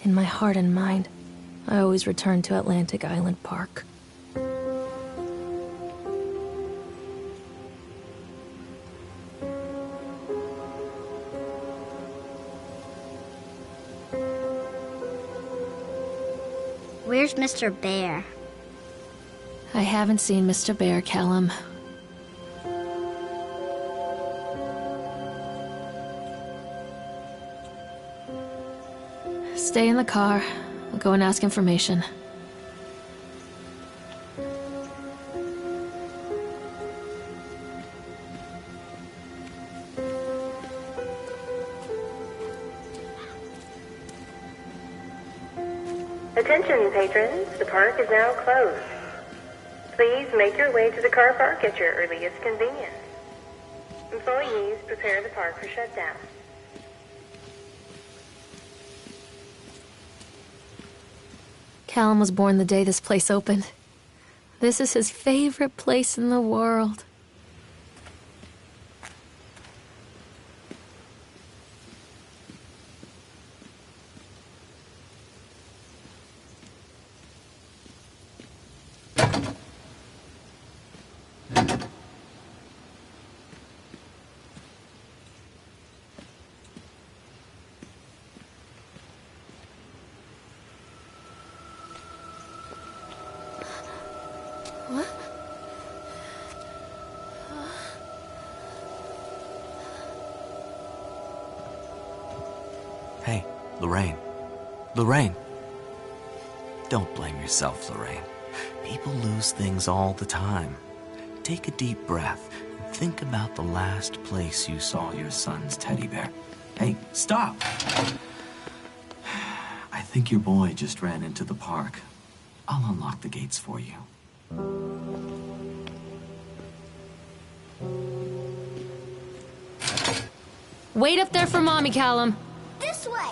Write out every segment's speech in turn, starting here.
In my heart and mind, I always return to Atlantic Island Park. Where's Mr. Bear? I haven't seen Mr. Bear, Callum. Stay in the car. I'll go and ask information. Attention, patrons. The park is now closed. Please make your way to the car park at your earliest convenience. Employees prepare the park for shutdown. Callum was born the day this place opened. This is his favorite place in the world. Hey, Lorraine. Lorraine. Don't blame yourself, Lorraine. People lose things all the time. Take a deep breath and think about the last place you saw your son's teddy bear. Hey, stop! I think your boy just ran into the park. I'll unlock the gates for you. Wait up there for Mommy, Callum. This way!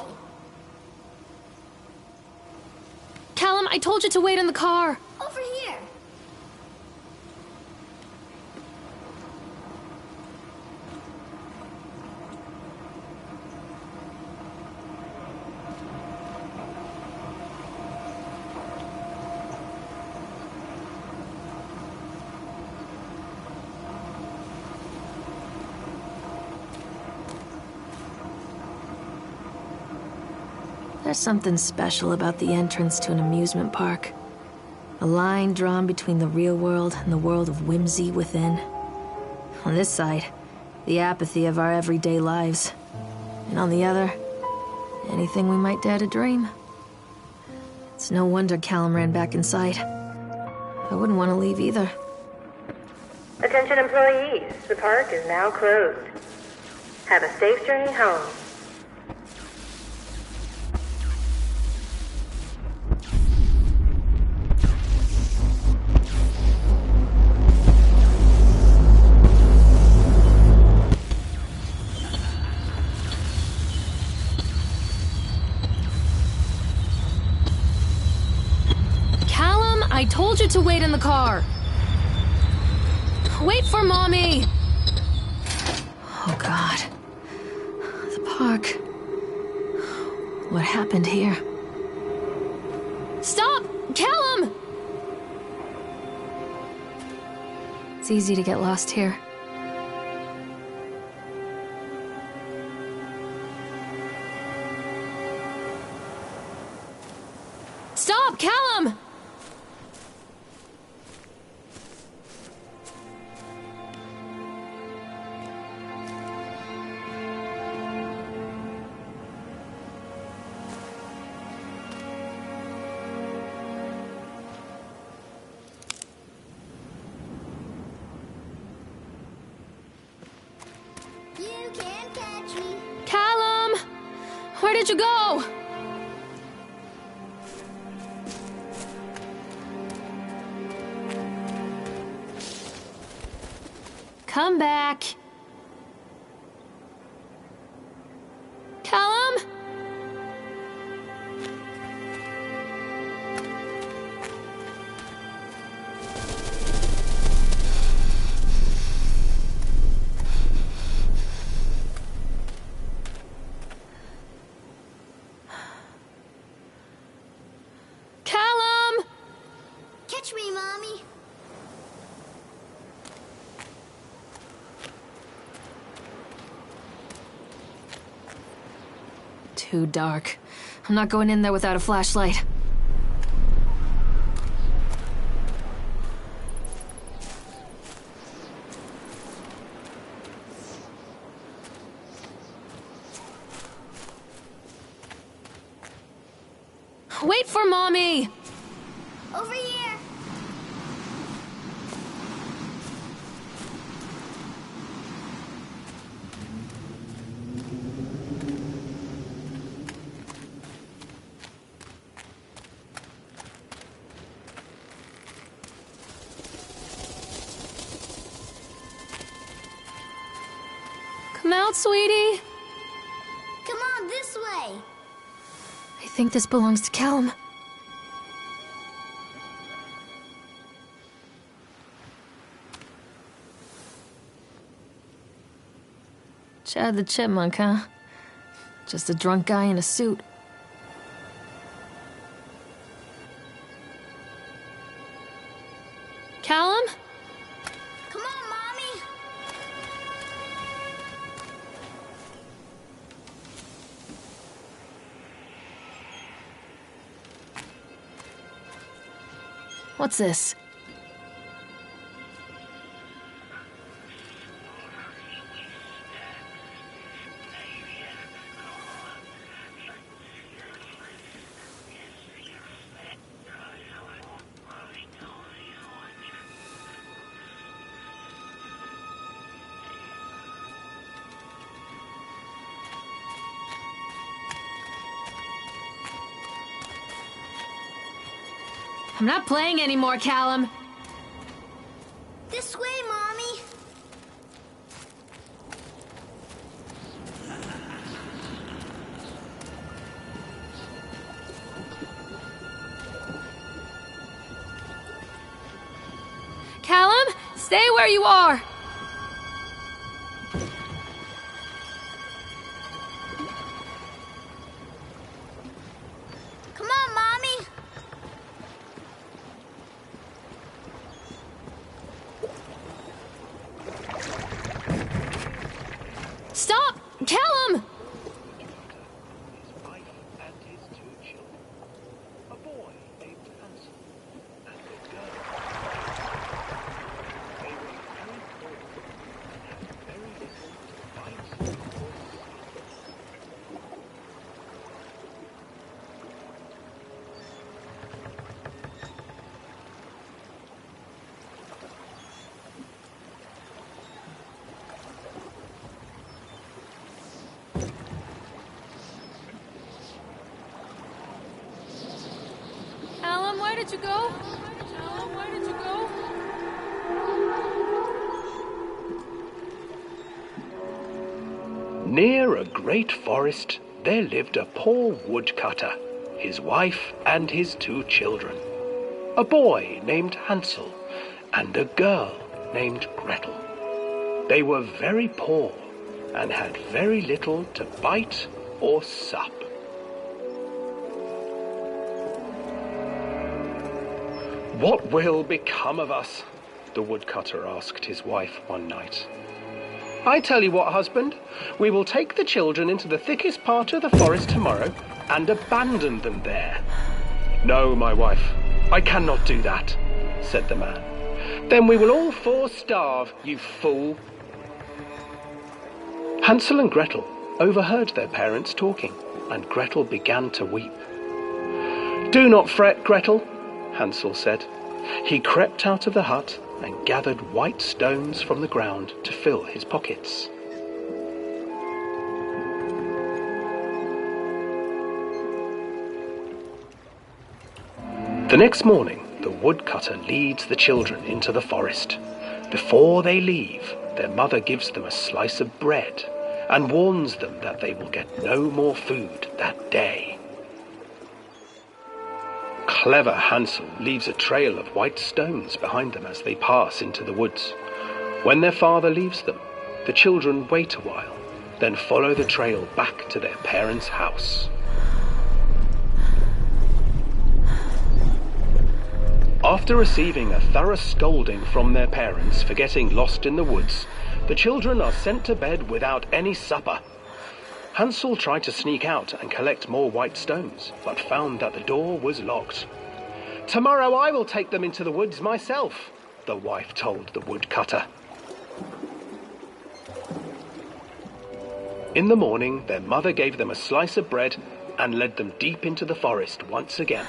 Callum, I told you to wait in the car. Over here! There's something special about the entrance to an amusement park. A line drawn between the real world and the world of whimsy within. On this side, the apathy of our everyday lives. And on the other, anything we might dare to dream. It's no wonder Callum ran back inside. I wouldn't want to leave either. Attention employees, the park is now closed. Have a safe journey home. I told you to wait in the car. Wait for Mommy. Oh, God. The park. What happened here? Stop! Callum! It's easy to get lost here. Stop, Callum! Where did you go? Come back. Callum? Too dark. I'm not going in there without a flashlight. Wait for Mommy! Over here. Come out, sweetie. Come on, this way. I think this belongs to Callum. Chad the Chipmunk, huh? Just a drunk guy in a suit. Callum? Come on, Mommy. What's this? I'm not playing anymore, Callum. This way, Mommy. Callum, stay where you are. Come on, Mommy. Stop! Callum! His wife and his 2 children, a boy named Hansel and a girl. They were very poor and had very little to bite or see. Callum, where did you go? Callum, where did you go? Near a great forest, there lived a poor woodcutter, his wife and his 2 children, a boy named Hansel and a girl named Gretel. They were very poor and had very little to bite or sup. "What will become of us?" the woodcutter asked his wife one night. "I tell you what, husband, we will take the children into the thickest part of the forest tomorrow and abandon them there." "No, my wife, I cannot do that," said the man. "Then we will all 4 starve, you fool." Hansel and Gretel overheard their parents talking, and Gretel began to weep. "Do not fret, Gretel," Hansel said. He crept out of the hut and gathered white stones from the ground to fill his pockets. The next morning, the woodcutter leads the children into the forest. Before they leave, their mother gives them a slice of bread and warns them that they will get no more food that day. Clever Hansel leaves a trail of white stones behind them as they pass into the woods. When their father leaves them, the children wait a while, then follow the trail back to their parents' house. After receiving a thorough scolding from their parents for getting lost in the woods, the children are sent to bed without any supper. Hansel tried to sneak out and collect more white stones, but found that the door was locked. "Tomorrow I will take them into the woods myself," the wife told the woodcutter. In the morning, their mother gave them a slice of bread and led them deep into the forest once again.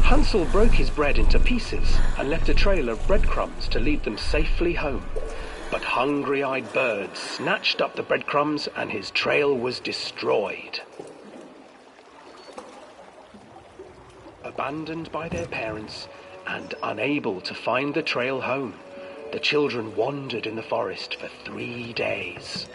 Hansel broke his bread into pieces and left a trail of breadcrumbs to lead them safely home. But hungry-eyed birds snatched up the breadcrumbs and his trail was destroyed. Abandoned by their parents and unable to find the trail home, the children wandered in the forest for 3 days.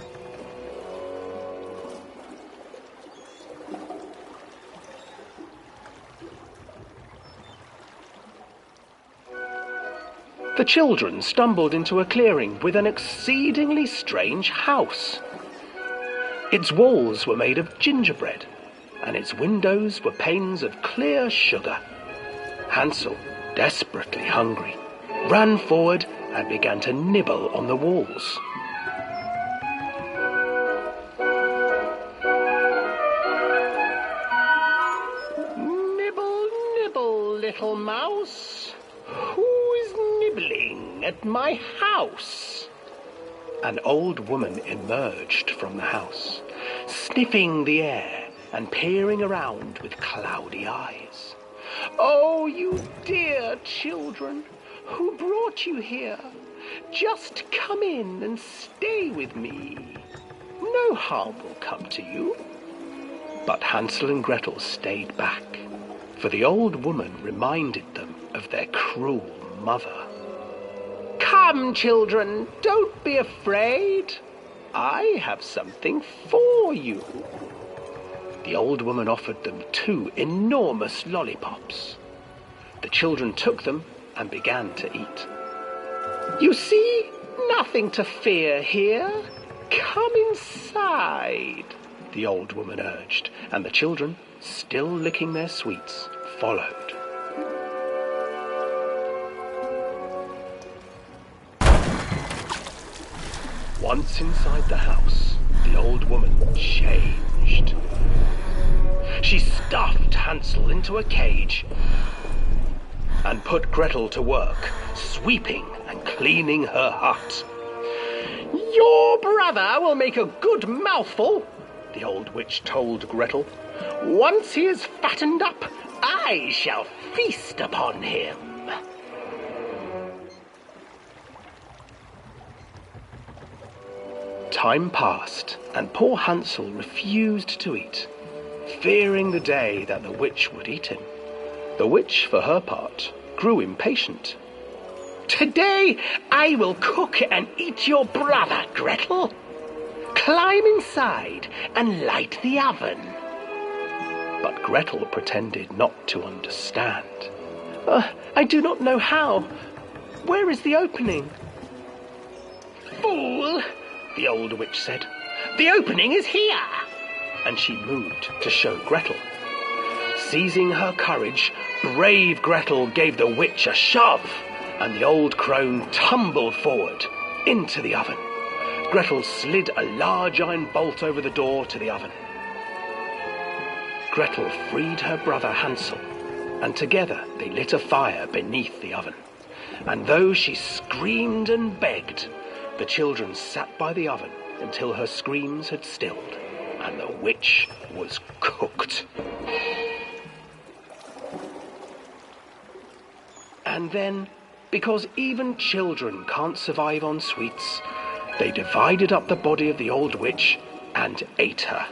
The children stumbled into a clearing with an exceedingly strange house. Its walls were made of gingerbread, and its windows were panes of clear sugar. Hansel, desperately hungry, ran forward and began to nibble on the walls. "Nibble, nibble, little mouse. Who is nibbling at my house?" An old woman emerged from the house, sniffing the air and peering around with cloudy eyes. "Oh, you dear children, who brought you here? Just come in and stay with me. No harm will come to you." But Hansel and Gretel stayed back, for the old woman reminded them of their cruel mother. "Come, children, don't be afraid. I have something for you." The old woman offered them 2 enormous lollipops. The children took them and began to eat. "You see, nothing to fear here. Come inside," the old woman urged, and the children, still licking their sweets, followed. Once inside the house, the old woman changed. She stuffed Hansel into a cage and put Gretel to work, sweeping and cleaning her hut. "Your brother will make a good mouthful," the old witch told Gretel. "Once he is fattened up, I shall feast upon him." Time passed, and poor Hansel refused to eat, fearing the day that the witch would eat him. The witch, for her part, grew impatient. "Today I will cook and eat your brother, Gretel. Climb inside and light the oven." But Gretel pretended not to understand. "I do not know how. Where is the opening?" "Fool," the old witch said. "The opening is here." And she moved to show Gretel. Seizing her courage, brave Gretel gave the witch a shove, and the old crone tumbled forward into the oven. Gretel slid a large iron bolt over the door to the oven. Gretel freed her brother Hansel, and together they lit a fire beneath the oven. And though she screamed and begged, the children sat by the oven until her screams had stilled, and the witch was cooked. And then, because even children can't survive on sweets, they divided up the body of the old witch and ate her.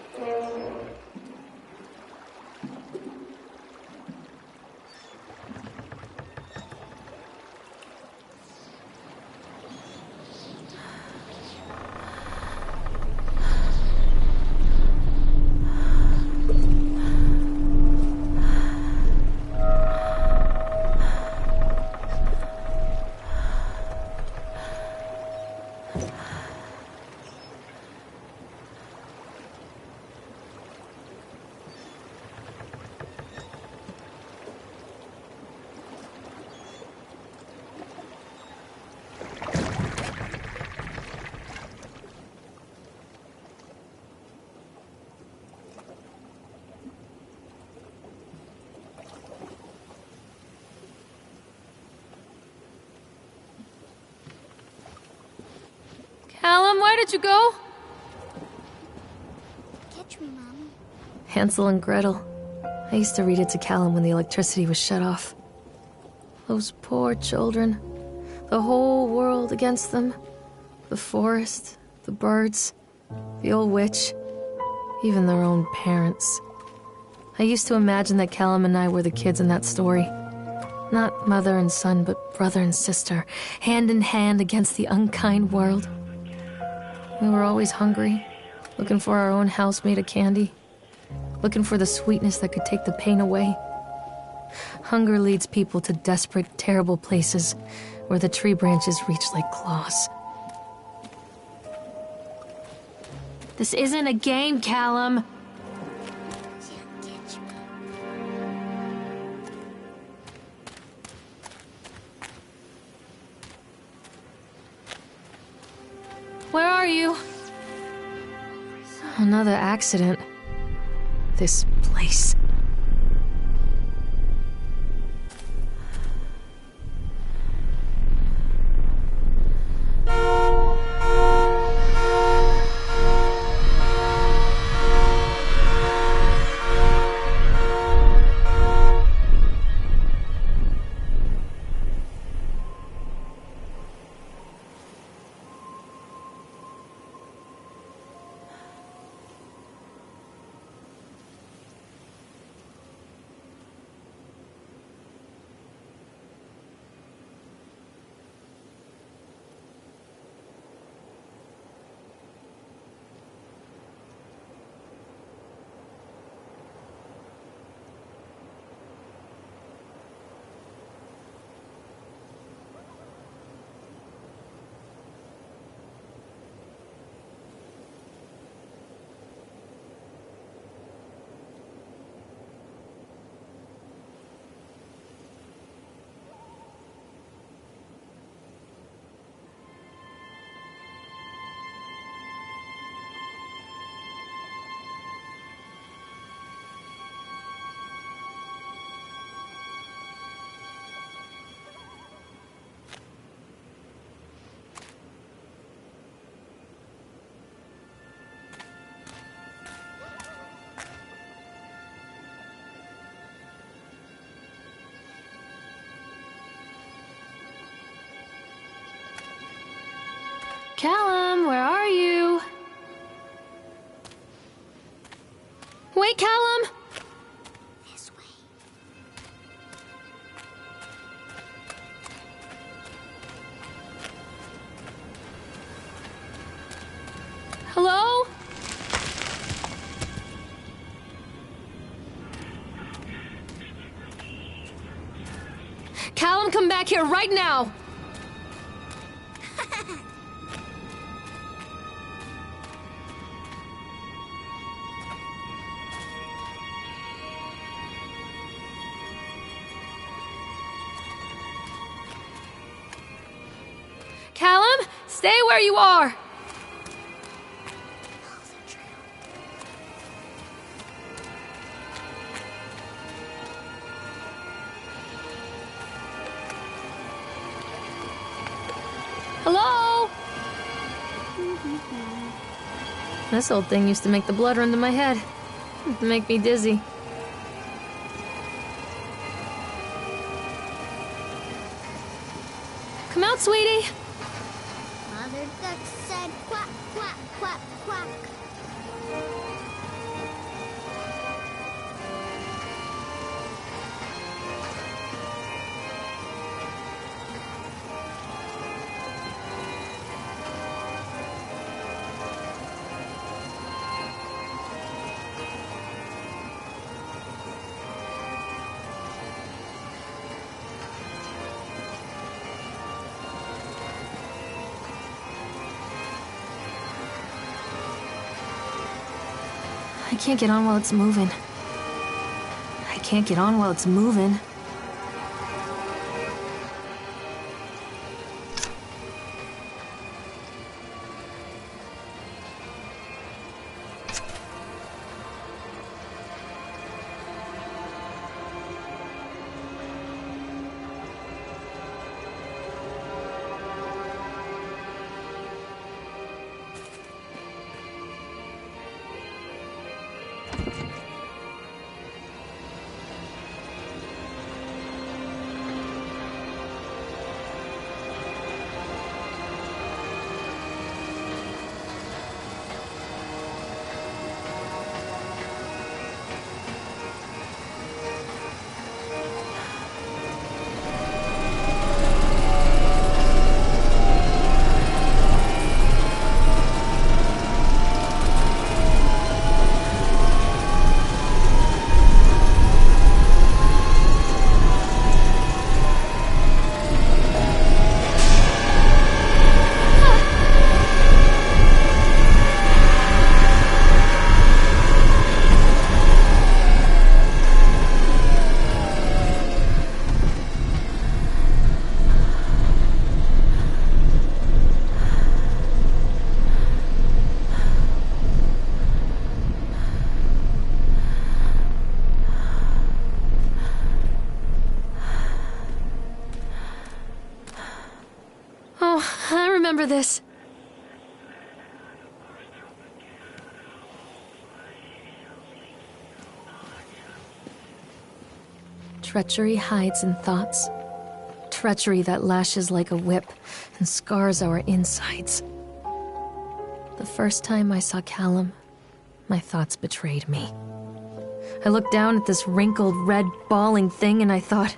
Callum, where did you go? Catch me, Mommy. Hansel and Gretel. I used to read it to Callum when the electricity was shut off. Those poor children. The whole world against them. The forest, the birds, the old witch, even their own parents. I used to imagine that Callum and I were the kids in that story. Not mother and son, but brother and sister, hand in hand against the unkind world. We were always hungry, looking for our own house made of candy, looking for the sweetness that could take the pain away. Hunger leads people to desperate, terrible places where the tree branches reach like claws. This isn't a game, Callum. Catch me. Where are you? Another accident. This place. Callum, where are you? Wait, Callum! This way. Hello? Callum, come back here right now! Callum, stay where you are! Hello? This old thing used to make the blood run to my head. Make me dizzy. Come out, sweetie. Mother duck said quack, quack, quack, quack. I can't get on while it's moving. I can't get on while it's moving. Oh, I remember this. Treachery hides in thoughts. Treachery that lashes like a whip and scars our insides. The first time I saw Callum, my thoughts betrayed me. I looked down at this wrinkled, red, bawling thing and I thought,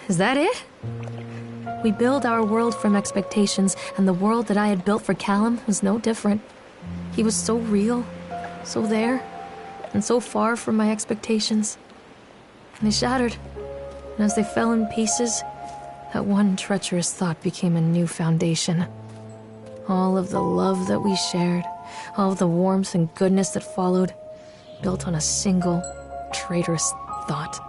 is that it? We build our world from expectations, and the world that I had built for Callum was no different. He was so real, so there, and so far from my expectations. And they shattered, and as they fell in pieces, that one treacherous thought became a new foundation. All of the love that we shared, all of the warmth and goodness that followed, built on a single, traitorous thought.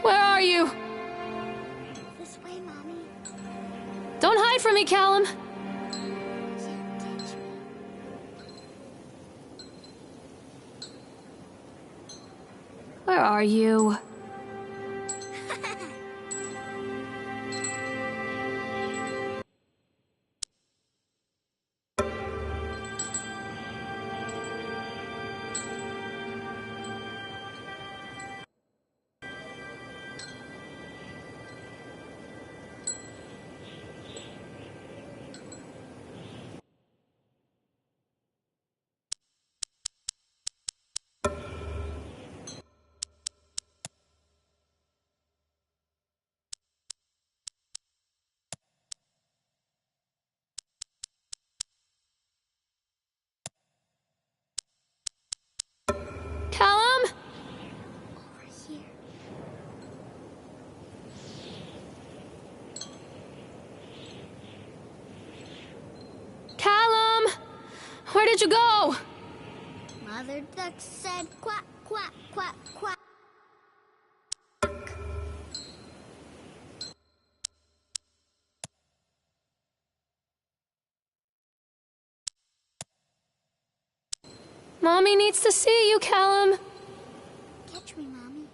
Where are you? This way, Mommy. Don't hide from me, Callum. Can't touch me. Where are you? Callum? Over here. Callum! Where did you go? Mother Duck said quack, quack, quack, quack. Mommy needs to see you, Callum. Catch me, Mommy.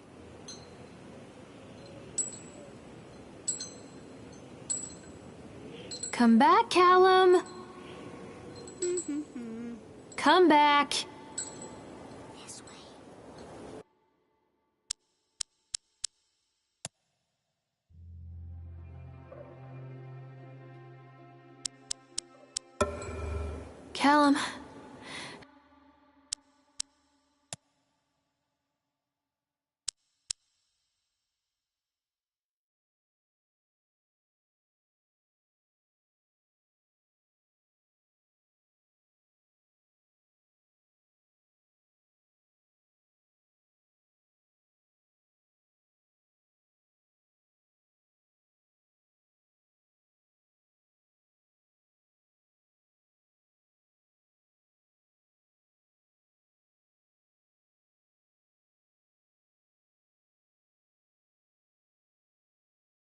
Come back, Callum. Come back. This way. Callum,